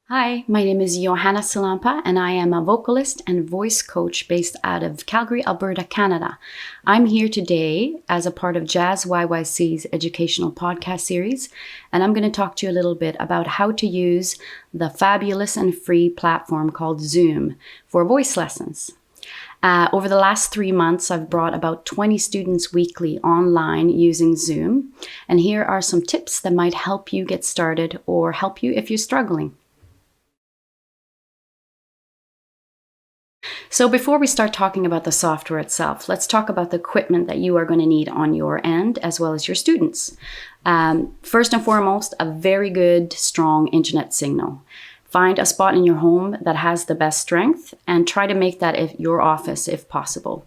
Hi, my name is Johanna Sillanpaa and I am a vocalist and voice coach based out of Calgary, Alberta, Canada. I'm here today as a part of JazzYYC's educational podcast series, and I'm going to talk to you a little bit about how to use the fabulous and free platform called Zoom for voice lessons. Over the last 3 months, I've brought about 20 students weekly online using Zoom, and here are some tips that might help you get started or help you if you're struggling. So before we start talking about the software itself, let's talk about the equipment that you are going to need on your end as well as your students. First and foremost, a very good, strong internet signal. Find a spot in your home that has the best strength and try to make that your office if possible.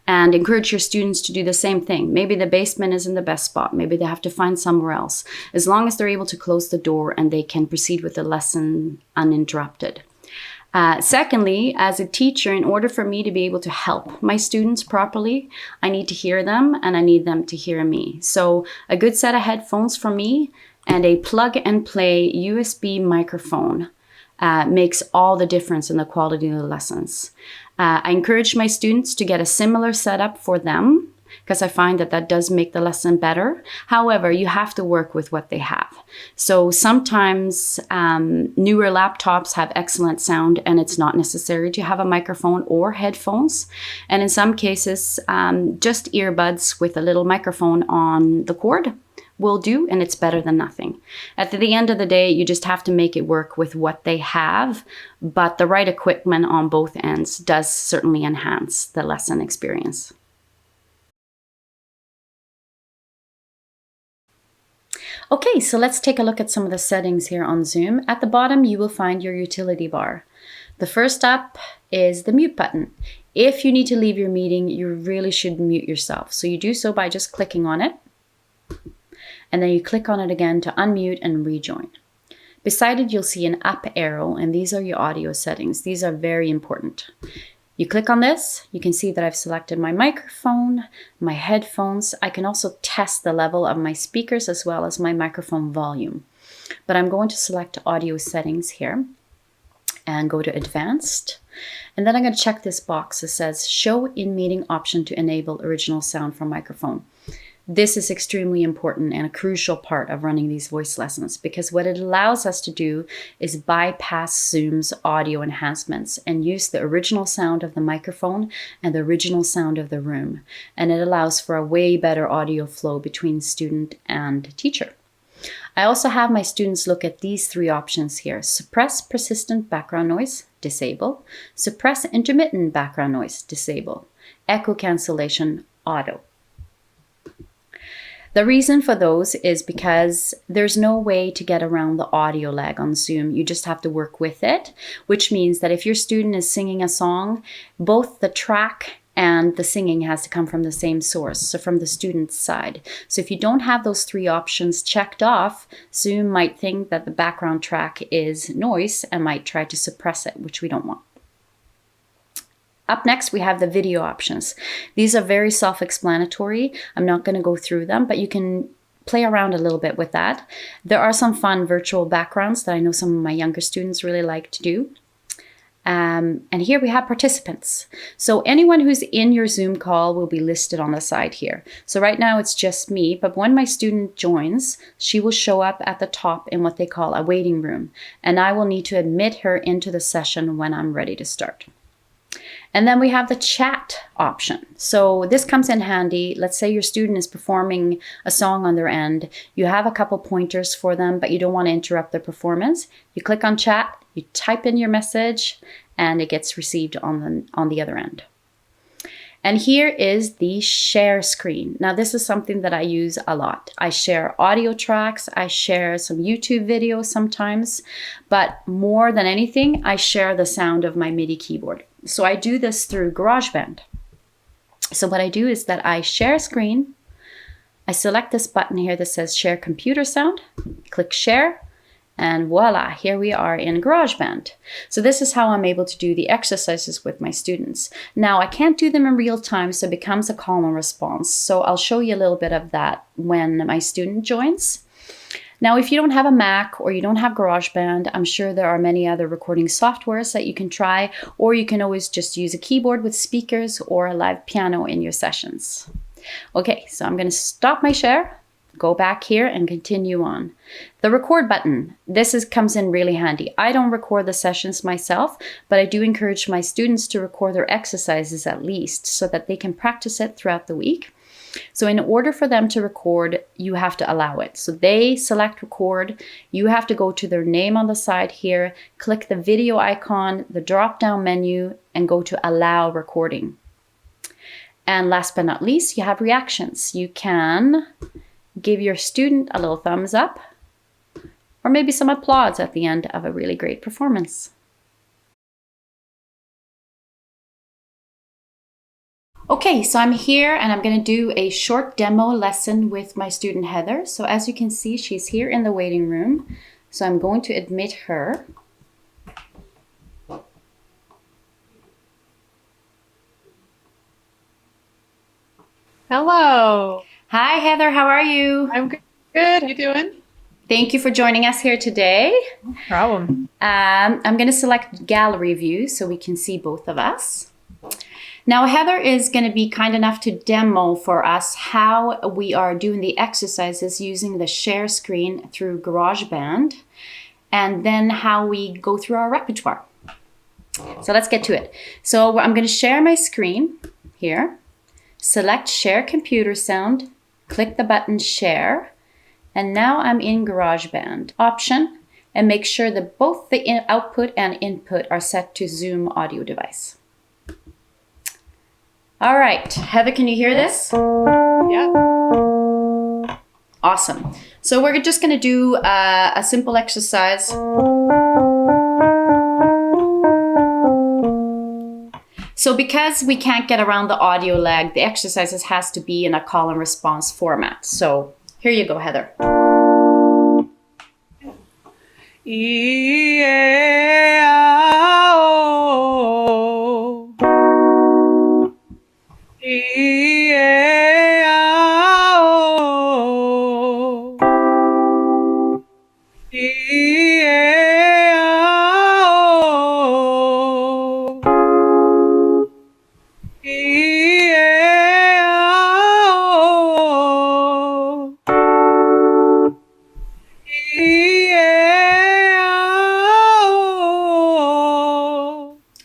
And encourage your students to do the same thing. Maybe the basement isn't the best spot. Maybe they have to find somewhere else. As long as they're able to close the door and they can proceed with the lesson uninterrupted. Secondly, as a teacher, in order for me to be able to help my students properly, I need to hear them and I need them to hear me. So a good set of headphones for me and a plug and play USB microphone makes all the difference in the quality of the lessons. I encourage my students to get a similar setup for them because I find that does make the lesson better. However, you have to work with what they have. So sometimes newer laptops have excellent sound and it's not necessary to have a microphone or headphones. And in some cases, just earbuds with a little microphone on the cord will do, and it's better than nothing. At the end of the day, you just have to make it work with what they have, but the right equipment on both ends does certainly enhance the lesson experience. Okay, so let's take a look at some of the settings here on Zoom. At the bottom, you will find your utility bar. The first up is the mute button. If you need to leave your meeting, you really should mute yourself. So you do so by just clicking on it, and then you click on it again to unmute and rejoin. Beside it, you'll see an up arrow, and these are your audio settings. These are very important. You click on this, you can see that I've selected my microphone, my headphones. I can also test the level of my speakers as well as my microphone volume. But I'm going to select audio settings here and go to advanced. And then I'm going to check this box that says show in meeting option to enable original sound from microphone. This is extremely important and a crucial part of running these voice lessons because what it allows us to do is bypass Zoom's audio enhancements and use the original sound of the microphone and the original sound of the room. And it allows for a way better audio flow between student and teacher. I also have my students look at these 3 options here. Suppress persistent background noise, disable. Suppress intermittent background noise, disable. Echo cancellation, auto. The reason for those is because there's no way to get around the audio lag on Zoom. You just have to work with it, which means that if your student is singing a song, both the track and the singing has to come from the same source, so from the student's side. So if you don't have those 3 options checked off, Zoom might think that the background track is noise and might try to suppress it, which we don't want. Up next, we have the video options. These are very self-explanatory. I'm not going to go through them, but you can play around a little bit with that. There are some fun virtual backgrounds that I know some of my younger students really like to do. And here we have participants. So anyone who's in your Zoom call will be listed on the side here. So right now it's just me, but when my student joins, she will show up at the top in what they call a waiting room. And I will need to admit her into the session when I'm ready to start. And then we have the chat option. So this comes in handy. Let's say your student is performing a song on their end. You have a couple pointers for them, but you don't want to interrupt their performance. You click on chat, you type in your message, and it gets received on the other end. And here is the share screen. Now this is something that I use a lot. I share audio tracks, I share some YouTube videos sometimes, but more than anything, I share the sound of my MIDI keyboard. So I do this through GarageBand. So what I do is that I share screen, I select this button here that says share computer sound, click share, and voila, here we are in GarageBand. So this is how I'm able to do the exercises with my students. Now I can't do them in real time, so it becomes a call and response. So I'll show you a little bit of that when my student joins. Now, if you don't have a Mac or you don't have GarageBand, I'm sure there are many other recording softwares that you can try, or you can always just use a keyboard with speakers or a live piano in your sessions. Okay, so I'm going to stop my share, go back here and continue on. The record button, comes in really handy. I don't record the sessions myself, but I do encourage my students to record their exercises at least so that they can practice it throughout the week. So in order for them to record, you have to allow it. So they select record, you have to go to their name on the side here, click the video icon, the drop-down menu, and go to allow recording. And last but not least, you have reactions. You can give your student a little thumbs up or maybe some applause at the end of a really great performance. Okay, so I'm here and I'm going to do a short demo lesson with my student Heather. So as you can see, she's here in the waiting room. So I'm going to admit her. Hello. Hi, Heather. How are you? I'm good. How you doing? Thank you for joining us here today. No problem. I'm going to select gallery view so we can see both of us. Now, Heather is going to be kind enough to demo for us how we are doing the exercises using the share screen through GarageBand, and then how we go through our repertoire. So let's get to it. So I'm going to share my screen here. Select Share Computer Sound, click the button Share, and now I'm in GarageBand option, and make sure that both the output and input are set to Zoom audio device. All right, Heather, can you hear this? Yeah. Awesome. So we're just going to do a simple exercise. So because we can't get around the audio lag, the exercises has to be in a call and response format. So here you go, Heather.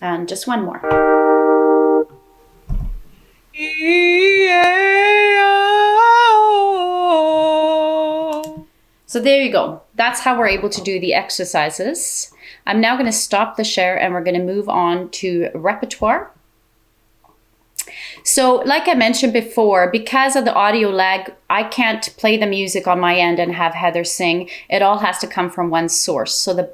And just one more. So there you go. That's how we're able to do the exercises. I'm now going to stop the share and we're going to move on to repertoire. So like I mentioned before, because of the audio lag, I can't play the music on my end and have Heather sing. It all has to come from one source. So the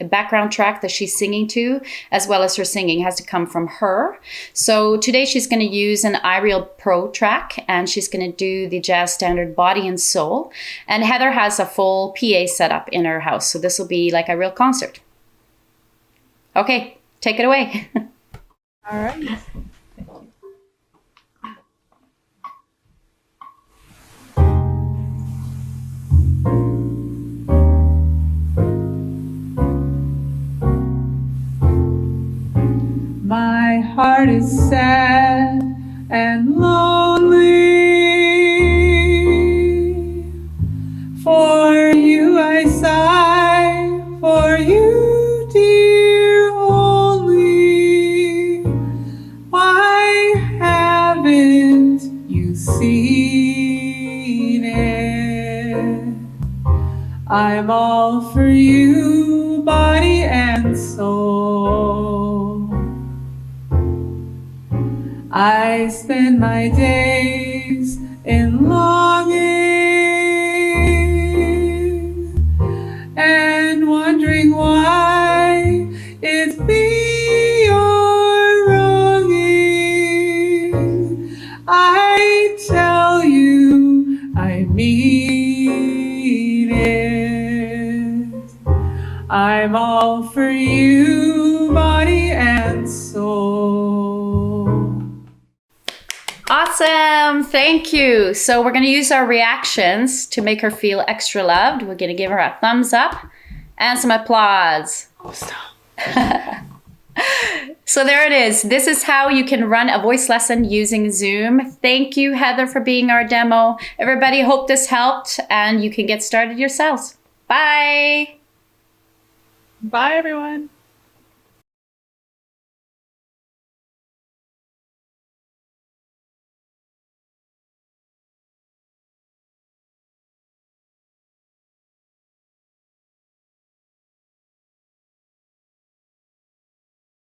background track that she's singing to, as well as her singing, has to come from her. So today she's going to use an iReal Pro track, and she's going to do the jazz standard Body and Soul. And Heather has a full PA setup in her house. So this will be like a real concert. Okay, take it away. All right. My heart is sad and lonely. For you I sigh, for you, dear, only. Why haven't you seen it? I'm all for you, body and soul. I spend my days in longing and wondering why it's me you're wronging. I tell you I mean it. I'm all for you, body and soul. Awesome. Thank you. So we're going to use our reactions to make her feel extra loved. We're going to give her a thumbs up and some applause. Awesome. So there it is. This is how you can run a voice lesson using Zoom. Thank you, Heather, for being our demo. Everybody, hope this helped and you can get started yourselves. Bye. Bye, everyone.